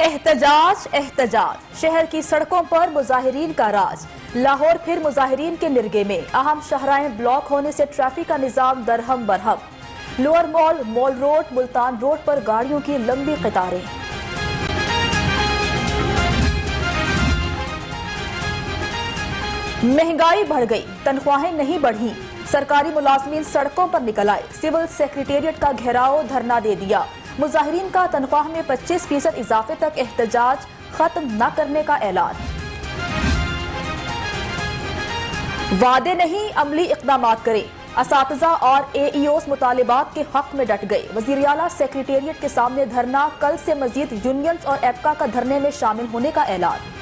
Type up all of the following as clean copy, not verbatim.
एहतजाज एहतजाज, शहर की सड़कों पर मुजाहिरीन का राज। लाहौर फिर मुजाहिरीन के निर्गे में, अहम शाहराहें ब्लॉक होने से ट्रैफिक का निजाम दरहम Barham. Lower mall, mall road, Multan road पर गाड़ियों की लंबी कतारें। महंगाई बढ़ गई, तनख्वाहें नहीं बढ़ी, सरकारी मुलाजमीन सड़कों पर निकल आए। सिविल सेक्रेटेरिएट का घेराव, धरना दे दिया। मुजाहिरीन का तनख्वाह में 25% इजाफे तक एहतजाज खत्म न करने का ऐलान। वादे नहीं, अमली इक़दामात करें। असातिज़ा और AEOs मुतालिबात के हक में डट गए। वज़ीर आला सेक्रेटेरिएट के सामने धरना, कल से मजीद यूनियंस और एप्का का धरने में शामिल होने का ऐलान।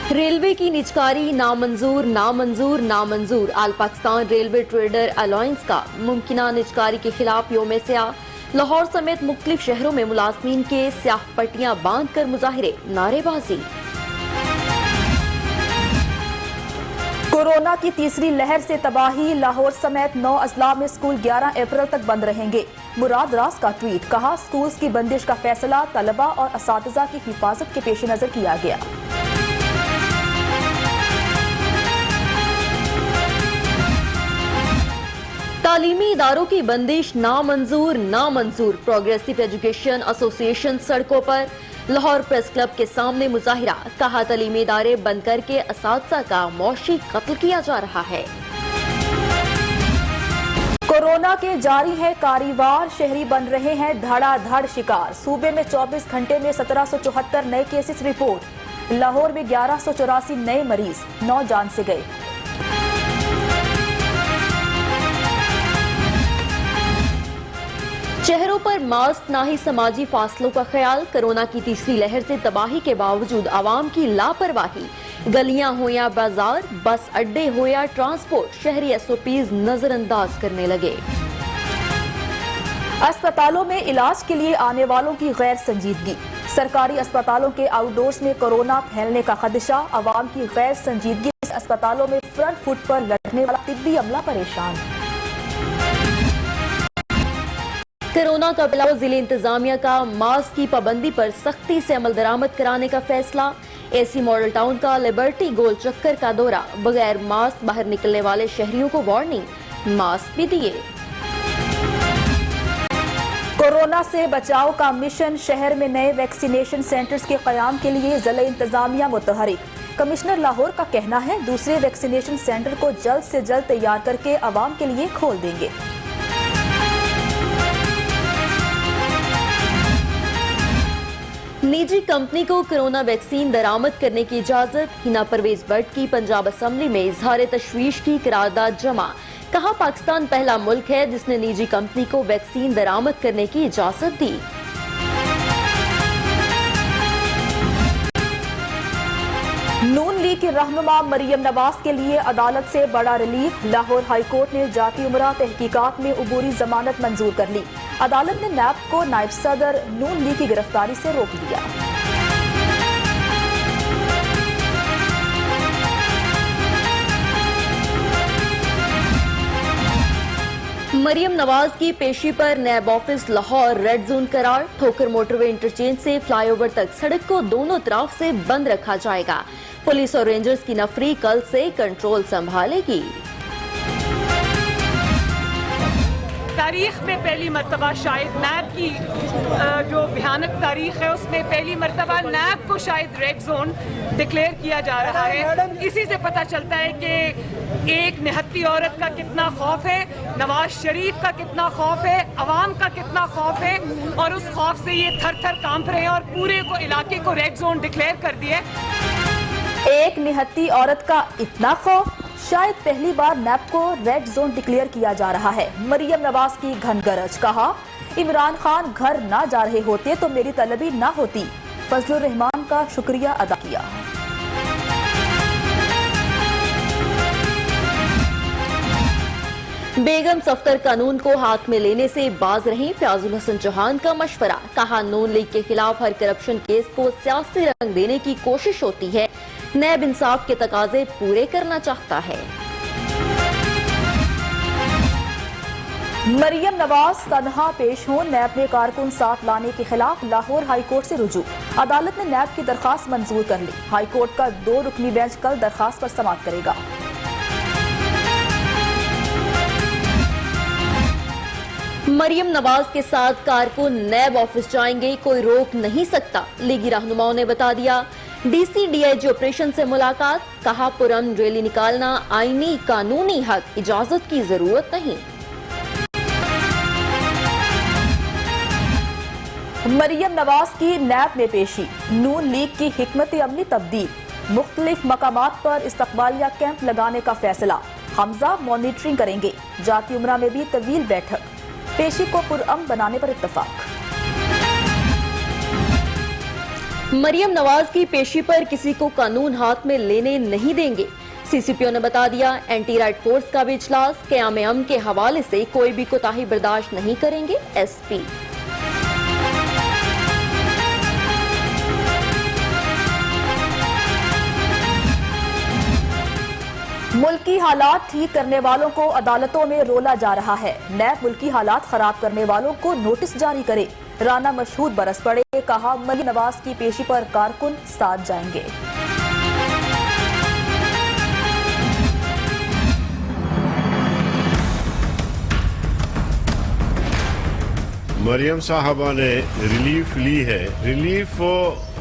रेलवे की निजकारी नामंजूर नामंजूर नामंजूर। आल पाकिस्तान रेलवे ट्रेडर अलायंस का मुमकिना निजकारी के खिलाफ यौम स्याह। लाहौर समेत मुख्तलिफ शहरों में मुलाजमीन के स्याह पट्टियां बांध कर मुजाहिरे, नारेबाजी। कोरोना की तीसरी लहर से तबाही, लाहौर समेत 9 अजला में स्कूल 11 अप्रैल तक बंद रहेंगे। मुराद रास का ट्वीट, कहा स्कूल्स की बंदिश का फैसला तलबा और असातिज़ा की हिफाजत के पेश नजर किया गया। तालीमी इदारों की बंदिश नामंजूर नामंजूर। प्रोग्रेसिव एजुकेशन एसोसिएशन सड़कों पर, लाहौर प्रेस क्लब के सामने मुजाहिरा। कहा तालीमी इदारे बंद करके असातिज़ा का मौशी कत्ल किया जा रहा है। कोरोना के जारी है कारीवार, शहरी बन रहे हैं धड़ाधड़ शिकार। सूबे में 24 घंटे में 1774 नए केसेस रिपोर्ट। लाहौर में 1184 नए मरीज, 9 जान से गए। शहरों पर मास्क, ना ही समाजी फासलों का ख्याल। कोरोना की तीसरी लहर से तबाही के बावजूद आवाम की लापरवाही। गलियां हो या बाजार, बस अड्डे हो या ट्रांसपोर्ट, शहरी SOPs नजरअंदाज करने लगे। अस्पतालों में इलाज के लिए आने वालों की गैर संजीदगी। सरकारी अस्पतालों के आउटडोर्स में कोरोना फैलने का खदशा। अवाम की गैर संजीदगी से अस्पतालों में फ्रंट फुट पर लड़ने वाला तिब्बी अमला परेशान। कोरोना का फैलाव, जिले इंतजामिया का मास्क की पाबंदी पर सख्ती से अमल दरामद कराने का फैसला। AC मॉडल टाउन का लिबर्टी गोल चक्कर का दौरा, बगैर मास्क बाहर निकलने वाले शहरियों को वार्निंग, मास्क भी दिए। कोरोना से बचाव का मिशन, शहर में नए वैक्सीनेशन सेंटर्स के कयाम के लिए जिला इंतजामिया मुतहरिक। कमिश्नर लाहौर का कहना है दूसरे वैक्सीनेशन सेंटर को जल्द से जल्द तैयार करके अवाम के लिए खोल देंगे। निजी कंपनी को कोरोना वैक्सीन दरामद करने की इजाजत। हिना परवेज भट्ट की पंजाब असेंबली में इजहार तशवीश की करारदाद जमा। कहा पाकिस्तान पहला मुल्क है जिसने निजी कंपनी को वैक्सीन दरामद करने की इजाजत दी। नून लीग की रहनुमा मरियम नवाज के लिए अदालत से बड़ा रिलीफ। लाहौर हाई कोर्ट ने जाती उमरा तहकीकात में अबूरी जमानत मंजूर कर ली। अदालत ने नैब को नायब सदर नून लीग की गिरफ्तारी से रोक दिया। मरियम नवाज की पेशी पर नैब ऑफिस लाहौर रेड जोन करार। ठोकर मोटरवे इंटरचेंज से फ्लाईओवर तक सड़क को दोनों तरफ से बंद रखा जाएगा। पुलिस और रेंजर्स की नफरी कल से कंट्रोल संभालेगी। तारीख में पहली मरतबा शायद नैब की जो भयानक तारीख है उसमें पहली मरतबा नैब को शायद रेड जोन डिक्लेयर किया जा रहा है। इसी से पता चलता है कि एक निहत्ती औरत का कितना खौफ है, नवाज शरीफ का कितना खौफ है, अवाम का कितना खौफ है, और उस खौफ से ये थर थर कांप रहे हैं और पूरे को इलाके को रेड जोन डिक्लेयर कर दिया। एक निहत्ती औरत का इतना खौफ, शायद पहली बार नैब को रेड जोन डिक्लेयर किया जा रहा है। मरियम नवाज की घनगरज, कहा इमरान खान घर ना जा रहे होते तो मेरी तलबी ना होती। फजलुर रहमान का शुक्रिया अदा किया। बेगम सफ्तर कानून को हाथ में लेने से बाज रहे फयाजुल हसन चौहान का मशवरा। कहा नून लीग के खिलाफ हर करप्शन केस को सियासी रंग देने की कोशिश होती है, नैब इंसाफ के तकाजे पूरे करना चाहता है। मरियम नवाज तनहा पेश हों, नैब ने कारकुन साथ लाने के खिलाफ लाहौर हाई कोर्ट से रुजू। अदालत ने नैब की दरखास्त मंजूर कर ली। हाई कोर्ट का 2 रुकनी बेंच कल दरखास्त पर समाअत करेगा। मरियम नवाज के साथ कारकुन नैब ऑफिस जाएंगे, कोई रोक नहीं सकता। लीगी रहनुमाओं ने बता दिया। डीसी डीआईजी ऑपरेशन से मुलाकात, कहा पुरअमन रैली निकालना आईनी कानूनी हक, इजाजत की जरूरत नहीं। मरियम नवाज की नैब में पेशी, नून लीग की हिकमत अमली तब्दील, मुख्तलिफ मकामात पर इस्तकबालिया कैंप लगाने का फैसला। हमजा मॉनिटरिंग करेंगे। जाती उमरा में भी तवील बैठक, पेशी को पुरअमन बनाने पर इत्तफाक। मरियम नवाज की पेशी पर किसी को कानून हाथ में लेने नहीं देंगे। सीसीपीओ ने बता दिया। एंटी राइट फोर्स का भी इजलास, क़याम अमन के हवाले से कोई भी कोताही बर्दाश्त नहीं करेंगे। एसपी मुल्की हालात ठीक करने वालों को अदालतों में रोला जा रहा है। नैब मुल्की हालात खराब करने वालों को नोटिस जारी करे। राना मशहूद बरस पड़े, कहा मरियम नवाज की पेशी पर कारकुन साथ जाएंगे। मरियम साहबा ने रिलीफ ली है। रिलीफ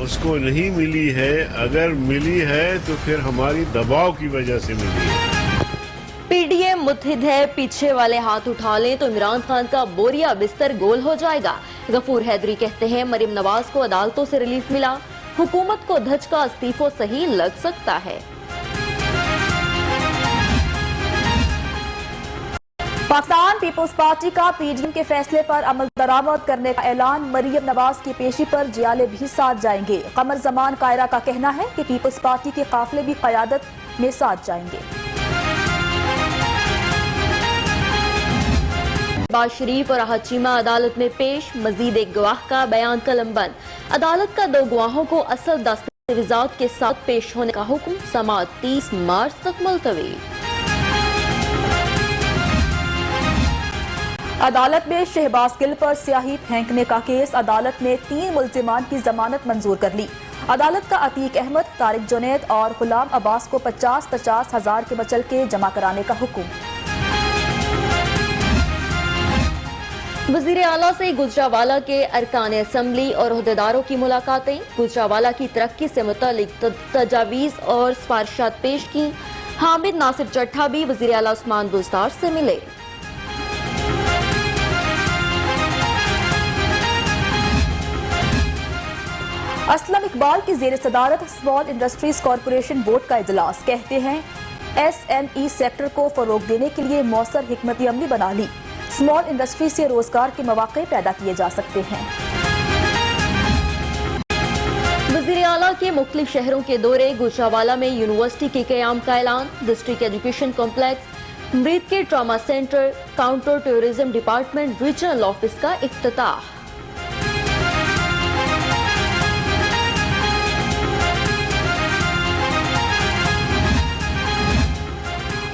उसको नहीं मिली है, अगर मिली है तो फिर हमारी दबाव की वजह से मिली है। पीडीएम मुत्हिद है, पीछे वाले हाथ उठा लें तो इमरान खान का बोरिया बिस्तर गोल हो जाएगा। गफूर हैदरी कहते हैं मरियम नवाज को अदालतों से रिलीफ मिला, हुकूमत को धचका इस्तीफों सही लग सकता है। पाकिस्तान पीपल्स पार्टी का पीडीएम के फैसले पर अमल दरामद करने का ऐलान। मरियम नवाज की पेशी पर जियाले भी साथ जाएंगे। कमर जमान कायरा का कहना है कि पीपल्स पार्टी के काफिले भी क़यादत में साथ जाएंगे। बाज शरीफ और अहद चीमा अदालत में पेश, मजीद एक गवाह का बयान कलमबंद। अदालत का 2 गवाहों को असल दस्तावेजात के साथ पेश होने का हुक्म, समाअत 30 मार्च तक मुलतवी। अदालत में शहबाज गिल पर स्याही फेंकने का केस, अदालत ने 3 मुल्जिमान की जमानत मंजूर कर ली। अदालत का अतीक अहमद, तारिक जुनैद और गुलाम अब्बास को 50-50 हजार के मचलके जमा कराने का हुक्म। वजीर आला से गुजरावाला के अरकान असम्बली और ओहदेदारों की मुलाकातें, गुजरावाला की तरक्की से मुतालिक तजावीज और सिफारिशात पेश की। हामिद नासिर चट्ठा भी वजीर आला उस्मान बुज़दार से मिले। असलम इकबाल की जेर सदारत स्मॉल इंडस्ट्रीज कॉरपोरेशन बोर्ड का इजलास, कहते हैं एसएमई सेक्टर को फरोग देने के लिए मौसर हिकमत अमली बना ली। स्मॉल इंडस्ट्री से रोजगार के मौके पैदा किए जा सकते हैं। वज़ीर आला के मुख्तलिफ शहरों के दौरे, गुजरावाला में यूनिवर्सिटी के क़याम का ऐलान, डिस्ट्रिक्ट एजुकेशन कॉम्प्लेक्स, मृत के trauma centre, counter tourism department, regional office का इफ्तिताह।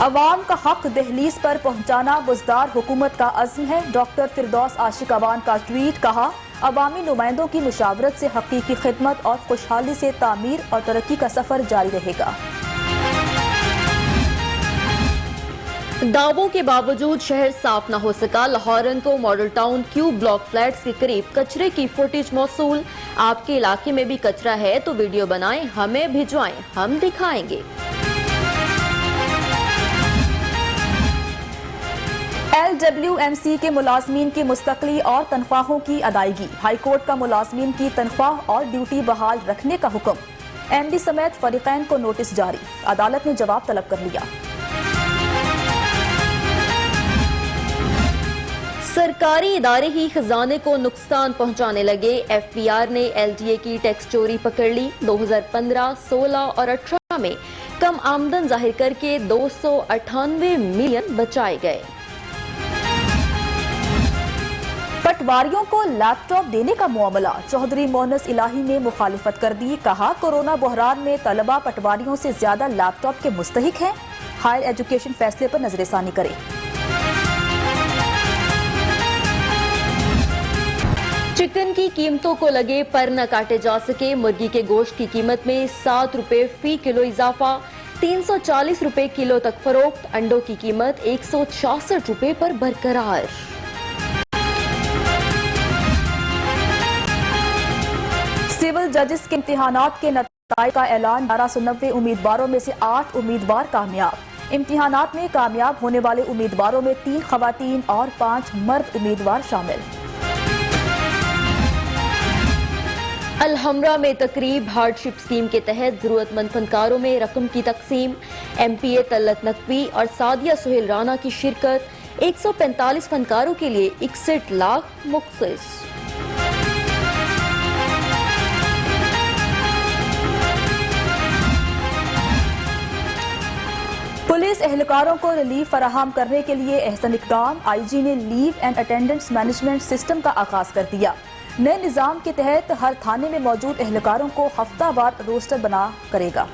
अवाम का हक दहलीज पर पहुंचाना बुज़दार हुकूमत का अज़्म है। डॉक्टर फिरदौस आशिक अवान का ट्वीट, कहा अवामी नुमाइंदों की मुशावरत से हकीकी खिदमत और खुशहाली से तामीर और तरक्की का सफर जारी रहेगा। दावों के बावजूद शहर साफ न हो सका, लाहौरन को model town cube block flats के करीब कचरे की फुटेज मौसूल। आपके इलाके में भी कचरा है तो वीडियो बनाएं, हमें भिजवाएं, हम दिखाएंगे। LWMC के मुलाजमीन की मुस्तकली और तनख्वाहों की अदायगी, हाईकोर्ट का मुलाजमीन की तनख्वाह और ड्यूटी बहाल रखने का हुक्म। MD समेत फरीकैन को नोटिस जारी, अदालत ने जवाब तलब कर लिया। सरकारी इदारे ही खजाने को नुकसान पहुंचाने लगे। FBR ने LDA की टैक्स चोरी पकड़ ली। 2015, 16 और 18 में कम आमदन जाहिर करके 298 मिलियन बचाए गए। पटवारियों को लैपटॉप देने का मामला, चौधरी मोहनस इलाही ने मुखालिफत कर दी। कहा कोरोना बहरान में तलबा पटवारियों से ज्यादा लैपटॉप के मुस्तहिक हैं। हायर एजुकेशन फैसले पर नजरसानी करें। चिकन की कीमतों को लगे पर न काटे जा सके। मुर्गी के गोश्त की कीमत में 7 रुपए फी किलो इजाफा, 340 रुपए किलो तक फरोख्त। अंडों की कीमत 166 रुपए पर बरकरार। सिविल जजेस के इम्तिहानात के नतीजे का ऐलान। 1190 उम्मीदवारों में से 8 उम्मीदवार कामयाब। इम्तिहानात में कामयाब होने वाले उम्मीदवारों में 3 खवातीन और 5 मर्द उम्मीदवार शामिल। अलहमरा में तकरीब। हार्डशिप स्कीम के तहत जरूरतमंद फनकारों में रकम की तकसीम। MPA तल्लत नकवी और सादिया सुहेल राना की शिरकत। 145 फनकारों के लिए 61 लाख मुख्तस। पुलिस एहलकारों को रिलीफ फराहम करने के लिए अहसन इक़दाम। IG ने leave and attendance management system का आगाज कर दिया। नए निज़ाम के तहत हर थाने में मौजूद एहलकारों को हफ्तावार रोस्टर बना करेगा।